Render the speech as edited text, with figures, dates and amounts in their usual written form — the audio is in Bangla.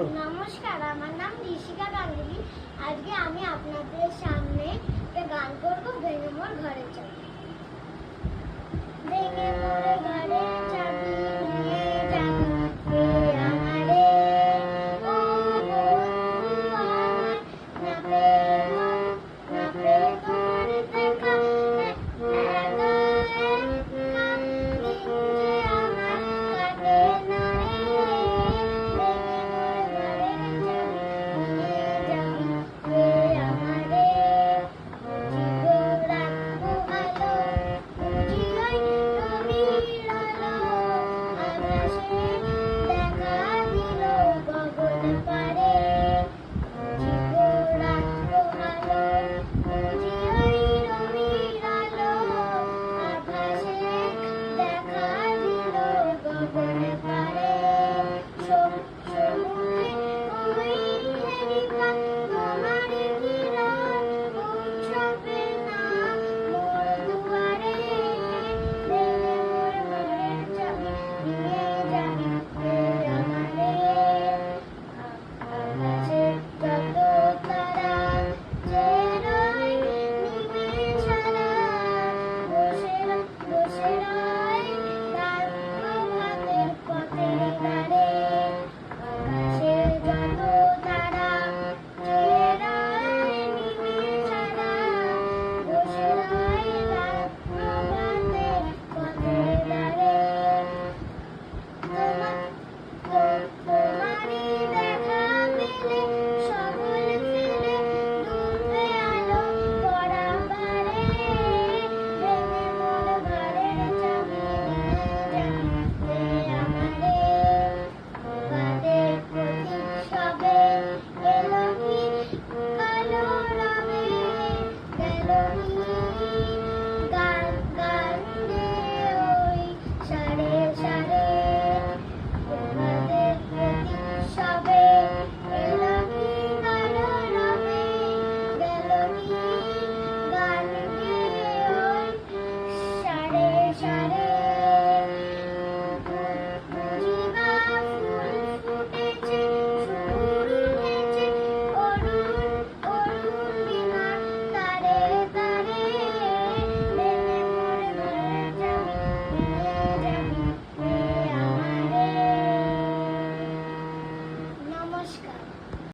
নমস্কার, আমার নাম ঋষিকা গাঙ্গুলি। আজকে আমি আপনাদের সামনে একটা গান করব, ভেঙে মোর ঘরের চাবি। ভেঙে মোর ঘরের চাবি নিয়ে যাবি কে আমারে, ও বন্ধু আমার, না পেয়ে তোর দেখা, একা একা দিন যে আমার কাটে না রে। Bye.